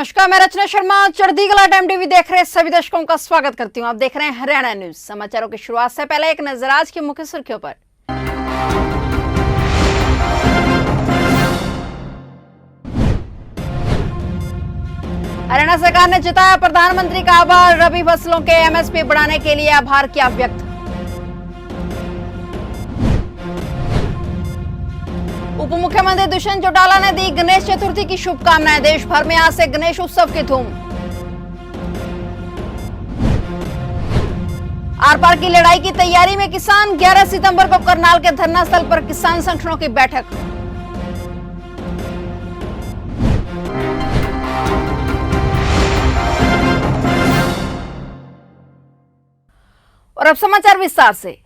नमस्कार, मैं रचना शर्मा चढ़ती कला टाइम टीवी देख रहे सभी दर्शकों का स्वागत करती हूं। आप देख रहे हैं हरियाणा न्यूज। समाचारों की शुरुआत से पहले एक नजर आज की मुख्य सुर्खियों पर। हरियाणा सरकार ने जताया प्रधानमंत्री का आभार, रबी फसलों के एमएसपी बढ़ाने के लिए आभार किया व्यक्त। उप मुख्यमंत्री दुष्यंत चौटाला ने दी गणेश चतुर्थी की शुभकामनाएं। देश भर में आज से गणेश उत्सव की धूम। आर पार की लड़ाई की तैयारी में किसान, 11 सितंबर को करनाल के धरना स्थल पर किसान संगठनों की बैठक। और अब समाचार विस्तार से।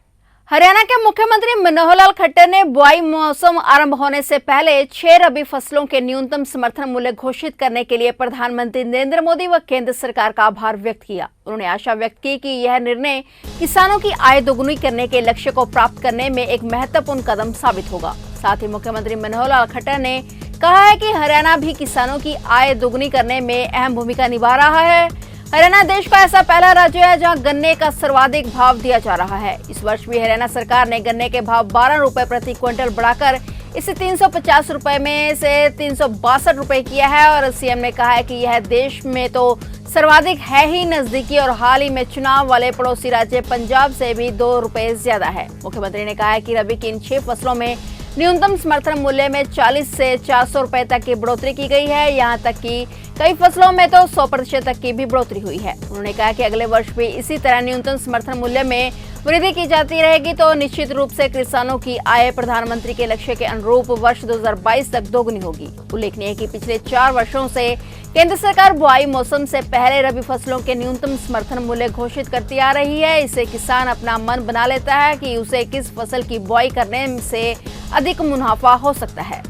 हरियाणा के मुख्यमंत्री मनोहर लाल खट्टर ने बुआई मौसम आरंभ होने से पहले 6 रबी फसलों के न्यूनतम समर्थन मूल्य घोषित करने के लिए प्रधानमंत्री नरेंद्र मोदी व केंद्र सरकार का आभार व्यक्त किया। उन्होंने आशा व्यक्त की कि यह निर्णय किसानों की आय दोगुनी करने के लक्ष्य को प्राप्त करने में एक महत्वपूर्ण कदम साबित होगा। साथ ही मुख्यमंत्री मनोहर लाल खट्टर ने कहा है कि हरियाणा भी किसानों की आय दोगुनी करने में अहम भूमिका निभा रहा है। हरियाणा देश का ऐसा पहला राज्य है जहां गन्ने का सर्वाधिक भाव दिया जा रहा है। इस वर्ष भी हरियाणा सरकार ने गन्ने के भाव 12 रुपए प्रति क्विंटल बढ़ाकर इसे 350 रुपए में से 362 रुपए किया है। और सीएम ने कहा है कि यह देश में तो सर्वाधिक है ही, नजदीकी और हाल ही में चुनाव वाले पड़ोसी राज्य पंजाब से भी 2 रुपए ज्यादा है। मुख्यमंत्री ने कहा है कि रबी की इन 6 फसलों में न्यूनतम समर्थन मूल्य में 40 से 400 रुपए तक की बढ़ोतरी की गई है। यहाँ तक कि कई फसलों में तो 100% तक की भी बढ़ोतरी हुई है। उन्होंने कहा कि अगले वर्ष भी इसी तरह न्यूनतम समर्थन मूल्य में वृद्धि की जाती रहेगी तो निश्चित रूप से किसानों की आय प्रधानमंत्री के लक्ष्य के अनुरूप वर्ष 2022 तक दोगुनी होगी। उल्लेखनीय है कि पिछले 4 वर्षों से केंद्र सरकार बुआई मौसम से पहले रबी फसलों के न्यूनतम समर्थन मूल्य घोषित करती आ रही है। इससे किसान अपना मन बना लेता है कि उसे किस फसल की बुआई करने से अधिक मुनाफा हो सकता है।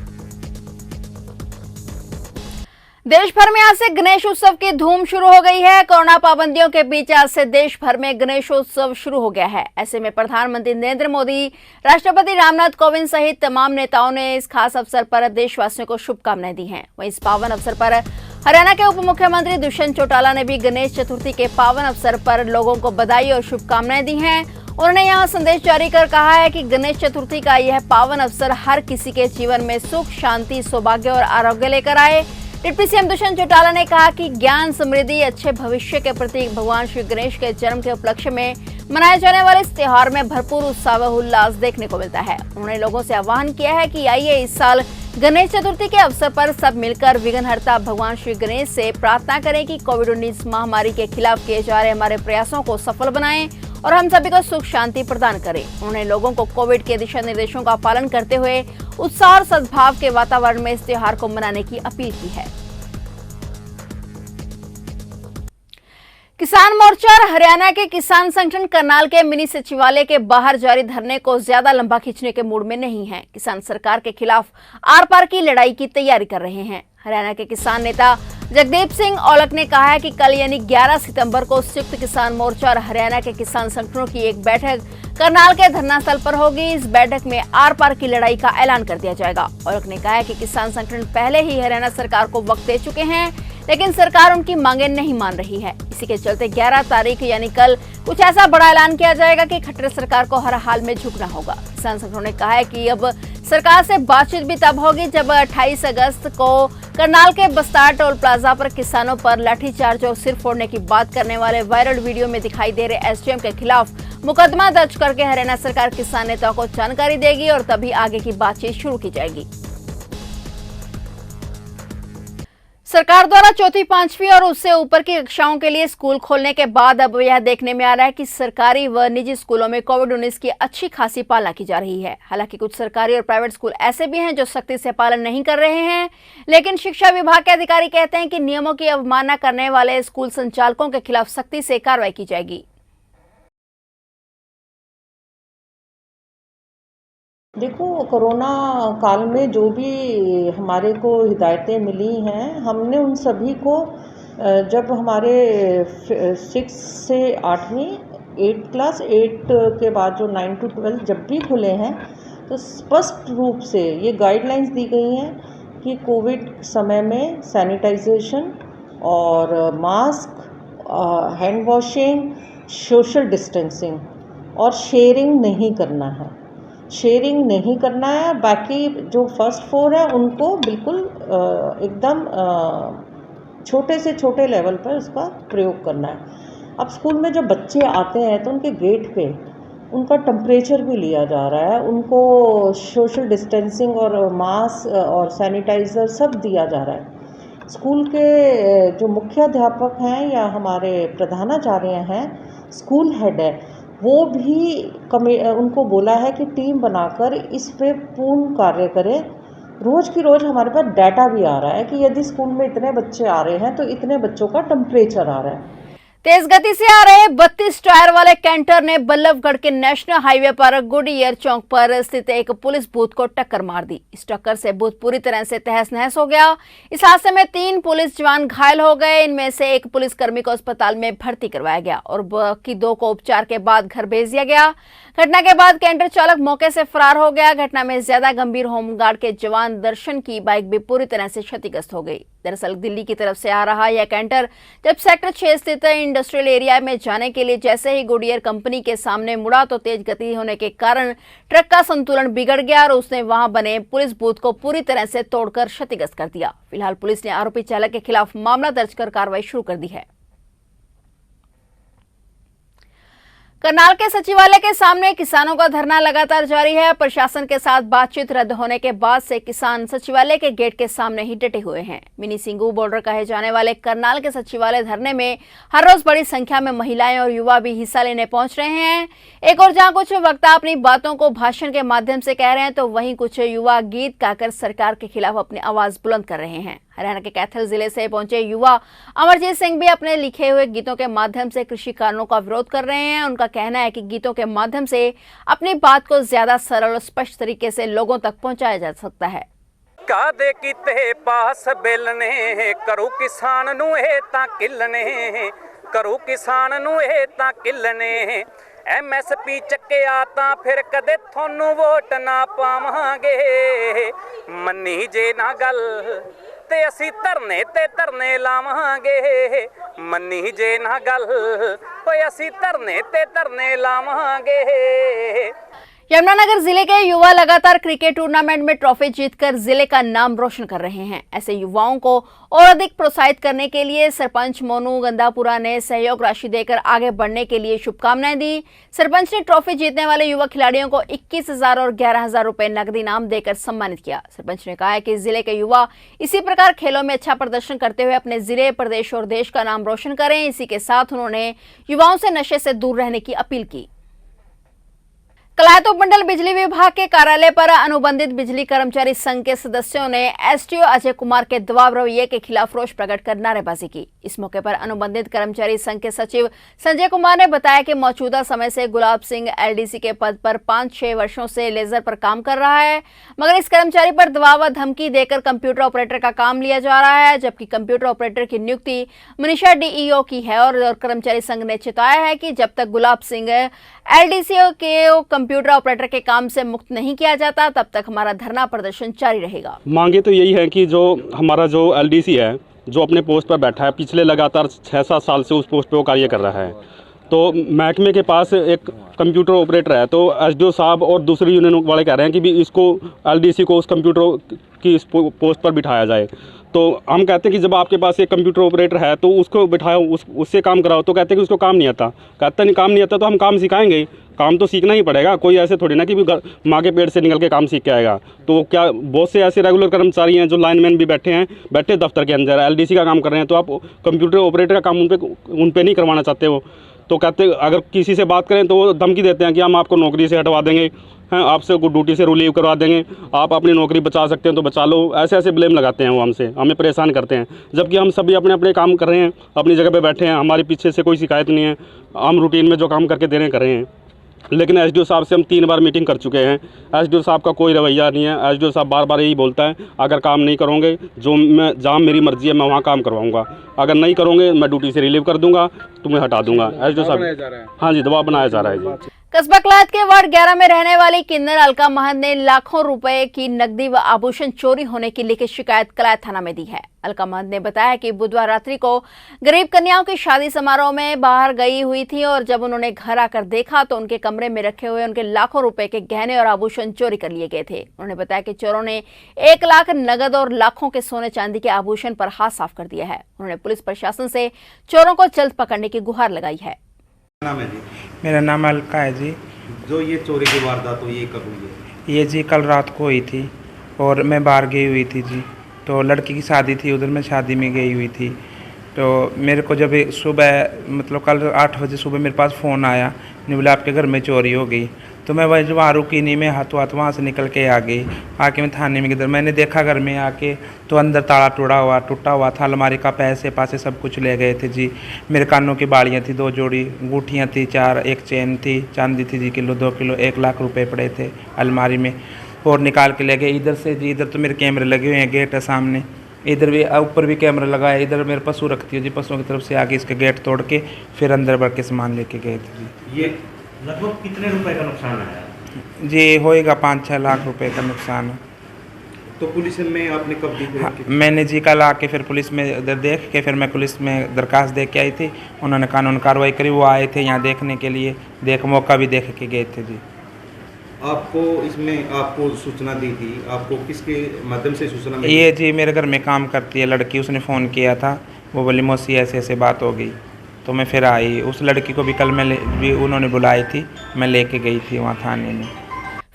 देश भर में आज से गणेश उत्सव की धूम शुरू हो गई है। कोरोना पाबंदियों के बीच आज से देश भर में गणेशोत्सव शुरू हो गया है। ऐसे में प्रधानमंत्री नरेंद्र मोदी, राष्ट्रपति रामनाथ कोविंद सहित तमाम नेताओं ने इस खास अवसर पर देशवासियों को शुभकामनाएं दी हैं। वहीं इस पावन अवसर पर हरियाणा के उप मुख्यमंत्री दुष्यंत चौटाला ने भी गणेश चतुर्थी के पावन अवसर पर लोगों को बधाई और शुभकामनाएं दी हैं। उन्होंने यहां संदेश जारी कर कहा है कि गणेश चतुर्थी का यह पावन अवसर हर किसी के जीवन में सुख, शांति, सौभाग्य और आरोग्य लेकर आए। डिप्टी सीएम दुष्यंत चौटाला ने कहा कि ज्ञान, समृद्धि, अच्छे भविष्य के प्रतीक भगवान श्री गणेश के जन्म के उपलक्ष्य में मनाए जाने वाले इस त्योहार में भरपूर उत्साह व उल्लास देखने को मिलता है। उन्होंने लोगों से आह्वान किया है कि आइए इस साल गणेश चतुर्थी के अवसर पर सब मिलकर विघ्नहर्ता भगवान श्री गणेश से प्रार्थना करें कि कोविड-19 महामारी के खिलाफ किए जा रहे हमारे प्रयासों को सफल बनाएं और हम सभी को सुख शांति प्रदान करें। उन्होंने लोगों को कोविड के दिशा निर्देशों का पालन करते हुए उत्साह और सद्भाव के वातावरण में इस त्योहार को मनाने की अपील की है। किसान मोर्चा और हरियाणा के किसान संगठन करनाल के मिनी सचिवालय के बाहर जारी धरने को ज्यादा लंबा खींचने के मूड में नहीं है। किसान सरकार के खिलाफ आर पार की लड़ाई की तैयारी कर रहे हैं। हरियाणा के किसान नेता जगदीप सिंह औलख ने कहा है कि कल यानी 11 सितंबर को संयुक्त किसान मोर्चा और हरियाणा के किसान संगठनों की एक बैठक करनाल के धरना स्थल पर होगी। इस बैठक में आर पार की लड़ाई का ऐलान कर दिया जाएगा। औलख ने कहा है कि किसान संगठन पहले ही हरियाणा सरकार को वक्त दे चुके हैं, लेकिन सरकार उनकी मांगें नहीं मान रही है। इसी के चलते 11 तारीख यानी कल कुछ ऐसा बड़ा ऐलान किया जाएगा कि खट्टर सरकार को हर हाल में झुकना होगा। किसान संगठनों ने कहा है कि अब सरकार से बातचीत भी तब होगी जब 28 अगस्त को करनाल के बस्तार टोल प्लाजा पर किसानों पर लाठीचार्ज और सिर फोड़ने की बात करने वाले वायरल वीडियो में दिखाई दे रहे एसडीएम के खिलाफ मुकदमा दर्ज करके हरियाणा सरकार किसान नेताओं को जानकारी देगी और तभी आगे की बातचीत शुरू की जाएगी। सरकार द्वारा चौथी, 5वीं और उससे ऊपर की कक्षाओं के लिए स्कूल खोलने के बाद अब यह देखने में आ रहा है कि सरकारी व निजी स्कूलों में कोविड-19 की अच्छी खासी पालना की जा रही है। हालांकि कुछ सरकारी और प्राइवेट स्कूल ऐसे भी हैं जो सख्ती से पालन नहीं कर रहे हैं, लेकिन शिक्षा विभाग के अधिकारी कहते हैं कि नियमों की अवमानना करने वाले स्कूल संचालकों के खिलाफ सख्ती से कार्रवाई की जाएगी। देखो, कोरोना काल में जो भी हमारे को हिदायतें मिली हैं, हमने उन सभी को जब हमारे 6 से 8वीं 8 क्लास 8 के बाद जो 9 to 12 जब भी खुले हैं तो स्पष्ट रूप से ये गाइडलाइंस दी गई हैं कि कोविड समय में सैनिटाइजेशन और mask, hand washing, social distancing और शेयरिंग नहीं करना है। शेयरिंग नहीं करना है। बाकी जो फर्स्ट फ्लोर है उनको बिल्कुल एकदम छोटे से छोटे लेवल पर उसका प्रयोग करना है। अब स्कूल में जब बच्चे आते हैं तो उनके गेट पे उनका टेम्परेचर भी लिया जा रहा है, उनको सोशल डिस्टेंसिंग और मास्क और सैनिटाइज़र सब दिया जा रहा है। स्कूल के जो मुख्याध्यापक हैं या हमारे प्रधानाचार्य हैं, स्कूल हेड है, वो भी उनको बोला है कि टीम बनाकर इस पे पूर्ण कार्य करें। रोज़ की रोज़ हमारे पास डाटा भी आ रहा है कि यदि स्कूल में इतने बच्चे आ रहे हैं तो इतने बच्चों का टेम्परेचर आ रहा है। तेज गति से आ रहे 32 टायर वाले कैंटर ने बल्लभगढ़ के नेशनल हाईवे पर गुडियर चौक पर स्थित एक पुलिस बूथ को टक्कर मार दी। इस टक्कर से बूथ पूरी तरह से तहस नहस हो गया। इस हादसे में 3 पुलिस जवान घायल हो गए। इनमें से एक पुलिसकर्मी को अस्पताल में भर्ती करवाया गया और बाकी 2 को उपचार के बाद घर भेज दिया गया। घटना के बाद कैंटर चालक मौके से फरार हो गया। घटना में ज्यादा गंभीर होमगार्ड के जवान दर्शन की बाइक भी पूरी तरह से क्षतिग्रस्त हो गई। दरअसल दिल्ली की तरफ से आ रहा यह कैंटर जब सेक्टर 6 स्थित इंडस्ट्रियल एरिया में जाने के लिए जैसे ही गुडियर कंपनी के सामने मुड़ा तो तेज गति होने के कारण ट्रक का संतुलन बिगड़ गया और उसने वहां बने पुलिस बूथ को पूरी तरह से तोड़कर क्षतिग्रस्त कर दिया। फिलहाल पुलिस ने आरोपी चालक के खिलाफ मामला दर्ज कर कार्रवाई शुरू कर दी है। करनाल के सचिवालय के सामने किसानों का धरना लगातार जारी है। प्रशासन के साथ बातचीत रद्द होने के बाद से किसान सचिवालय के गेट के सामने ही डटे हुए हैं। मिनी सिंगू बॉर्डर कहे जाने वाले करनाल के सचिवालय धरने में हर रोज बड़ी संख्या में महिलाएं और युवा भी हिस्सा लेने पहुंच रहे हैं। एक और जहां कुछ वक्ता अपनी बातों को भाषण के माध्यम से कह रहे हैं तो वहीं कुछ युवा गीत गाकर सरकार के खिलाफ अपनी आवाज बुलंद कर रहे हैं। हरियाणा के कैथल जिले से पहुंचे युवा अमरजीत सिंह भी अपने लिखे हुए गीतों के माध्यम से कृषि कानूनों का विरोध कर रहे हैं। उनका कहना है कि गीतों के माध्यम से अपनी बात को ज्यादा सरल और स्पष्ट तरीके से लोगों तक पहुंचाया जा सकता है। कादे कीते पास बिलने करू किसान नू ए तां किलने, करू किसान नू ए तां किलने, MSP ਚੱਕਿਆ ਤਾਂ ਫਿਰ ਕਦੇ ਤੁਹਾਨੂੰ ਵੋਟ ਨਾ ਪਾਵਾਂਗੇ, ਮੰਨੀ ਜੇ ਨਾ ਗੱਲ ਤੇ ਅਸੀਂ ਧਰਨੇ ਤੇ ਧਰਨੇ ਲਾਵਾਂਗੇ, ਮੰਨੀ ਜੇ ਨਾ ਗੱਲ ਓਏ ਅਸੀਂ ਧਰਨੇ ਤੇ ਧਰਨੇ ਲਾਵਾਂਗੇ। यमुनानगर जिले के युवा लगातार क्रिकेट टूर्नामेंट में ट्रॉफी जीतकर जिले का नाम रोशन कर रहे हैं। ऐसे युवाओं को और अधिक प्रोत्साहित करने के लिए सरपंच मोनू गंदापुरा ने सहयोग राशि देकर आगे बढ़ने के लिए शुभकामनाएं दी। सरपंच ने ट्रॉफी जीतने वाले युवा खिलाड़ियों को 21,000 और 11,000 रुपए नकदी इनाम देकर सम्मानित किया। सरपंच ने कहा है कि जिले के युवा इसी प्रकार खेलों में अच्छा प्रदर्शन करते हुए अपने जिले, प्रदेश और देश का नाम रोशन करें। इसी के साथ उन्होंने युवाओं से नशे से दूर रहने की अपील की। कलायत उपमंडल बिजली विभाग के कार्यालय पर अनुबंधित बिजली कर्मचारी संघ के सदस्यों ने एसडीओ अजय कुमार के दबाव रवैये के खिलाफ रोष प्रकट कर नारेबाजी की। इस मौके पर अनुबंधित कर्मचारी संघ के सचिव संजय कुमार ने बताया कि मौजूदा समय से गुलाब सिंह एलडीसी के पद पर 5-6 वर्षों से लेजर पर काम कर रहा है, मगर इस कर्मचारी पर दबाव व धमकी देकर कंप्यूटर ऑपरेटर का काम लिया जा रहा है, जबकि कंप्यूटर ऑपरेटर की नियुक्ति मनीषा डीईओ की है और कर्मचारी संघ ने चेताया है कि जब तक गुलाब सिंह एलडीसी के कंप्यूटर ऑपरेटर के काम से मुक्त नहीं किया जाता तब तक हमारा धरना प्रदर्शन जारी रहेगा। मांगे तो यही है कि जो हमारा जो एलडीसी है जो अपने पोस्ट पर बैठा है, पिछले लगातार 6-7 साल से उस पोस्ट पर वो कार्य कर रहा है, तो महकमे के पास एक कंप्यूटर ऑपरेटर है, तो एसडीओ साहब और दूसरी यूनियन वाले कह रहे हैं कि भी इसको एलडीसी को उस कंप्यूटर की इस पोस्ट पर बिठाया जाए। तो हम कहते हैं कि जब आपके पास एक कंप्यूटर ऑपरेटर है तो उसको बिठाओ, उससे काम कराओ। तो कहते हैं कि उसको काम नहीं आता। कहता नहीं काम नहीं आता तो हम काम सिखाएंगे, काम तो सीखना ही पड़ेगा। कोई ऐसे थोड़ी ना कि माँ के पेट से निकल के काम सीख के आएगा। तो क्या बहुत से ऐसे रेगुलर कर्मचारी हैं जो लाइनमैन भी बैठे दफ्तर के अंदर एलडीसी का काम कर रहे हैं, तो आप कंप्यूटर ऑपरेटर का काम उन पे नहीं करवाना चाहते हो। तो कहते अगर किसी से बात करें तो वो धमकी देते हैं कि हम आपको नौकरी से हटवा देंगे, हैं आपसे ड्यूटी से रिलीव करवा देंगे, आप अपनी नौकरी बचा सकते हैं तो बचा लो। ऐसे ऐसे ब्लेम लगाते हैं वो हमसे, हमें परेशान करते हैं, जबकि हम सभी अपने अपने काम कर रहे हैं, अपनी जगह पे बैठे हैं, हमारे पीछे से कोई शिकायत नहीं है, हम रूटीन में जो काम करके दे रहे कर रहे हैं। लेकिन एसडीओ साहब से हम 3 बार मीटिंग कर चुके हैं, एसडीओ साहब का कोई रवैया नहीं है। एसडीओ साहब बार बार यही बोलता है अगर काम नहीं करोगे, जहाँ मेरी मर्जी है मैं वहाँ काम करवाऊँगा, अगर नहीं करोगे मैं ड्यूटी से रिलीव कर दूँगा, तुम्हें हटा दूँगा। एसडीओ साहब हाँ जी, दबाव बनाया जा रहा है जी। कस्बा कलायत के वार्ड 11 में रहने वाली किन्नर अलका महंत ने लाखों रुपए की नकदी व आभूषण चोरी होने की लिखित शिकायत कलायत थाना में दी है। अलका महंत ने बताया कि बुधवार रात्रि को गरीब कन्याओं की शादी समारोह में बाहर गई हुई थी और जब उन्होंने घर आकर देखा तो उनके कमरे में रखे हुए उनके लाखों रुपए के गहने और आभूषण चोरी कर लिए गए थे। उन्होंने बताया कि चोरों ने 1 लाख नगद और लाखों के सोने चांदी के आभूषण पर हाथ साफ कर दिया है। उन्होंने पुलिस प्रशासन से चोरों को जल्द पकड़ने की गुहार लगाई है। नाम है जी? मेरा नाम अलका है जी। जो ये चोरी की वारदात हुई ये कब हुई है? ये जी कल रात को हुई थी और मैं बाहर गई हुई थी जी, तो लड़की की शादी थी, उधर मैं शादी में गई हुई थी। तो मेरे को जब सुबह मतलब कल 8 बजे सुबह मेरे पास फ़ोन आया, नहीं बोला आपके घर में चोरी हो गई। तो मैं वही वहाँ रुकी नहीं, मैं हाथों हाथ वहाँ से निकल के आ गई। आके मैं थाने में किधर मैंने देखा घर में आके तो अंदर ताला टूटा हुआ था, अलमारी का पैसे पासे सब कुछ ले गए थे जी। मेरे कानों की बाड़ियाँ थी, 2 जोड़ी अंगूठियाँ थी, 4 एक चेन थी, चांदी थी जी किलो 2 किलो, 1 लाख रुपए पड़े थे अलमारी में और निकाल के ले गए। इधर से जी इधर तो मेरे कैमरे लगे हुए हैं, गेट है सामने, इधर भी ऊपर भी कैमरा लगा है। इधर मेरे पशु रखती है जी, पशुओं की तरफ से आगे इसके गेट तोड़ के फिर अंदर बढ़ के सामान लेके गए थे जी। ये लगभग कितने रुपए का नुकसान आया? जी होएगा 5-6 लाख रुपए का नुकसान। तो पुलिस में आपने कब दी? हाँ, मैंने जी कल आके फिर पुलिस में इधर देख के फिर मैं पुलिस में दरखास्त दे के आई थी। उन्होंने कानून कार्रवाई करी, वो आए थे यहाँ देखने के लिए, मौका भी देख के गए थे जी। आपको इसमें आपको सूचना दी थी? आपको किसके माध्यम से सूचना मिली? ये जी मेरे घर में काम करती है लड़की, उसने फ़ोन किया था, वो बोली मौसी ऐसे ऐसे बात हो गई। तो मैं फिर आई, उस लड़की को भी कल भी उन्होंने बुलाई थी, मैं लेके गई थी वहाँ थाने में।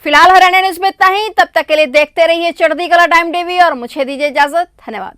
फिलहाल हरियाणा न्यूज में इतना ही। तब तक के लिए देखते रहिए चढ़ती कला टाइम टीवी और मुझे दीजिए इजाजत। धन्यवाद।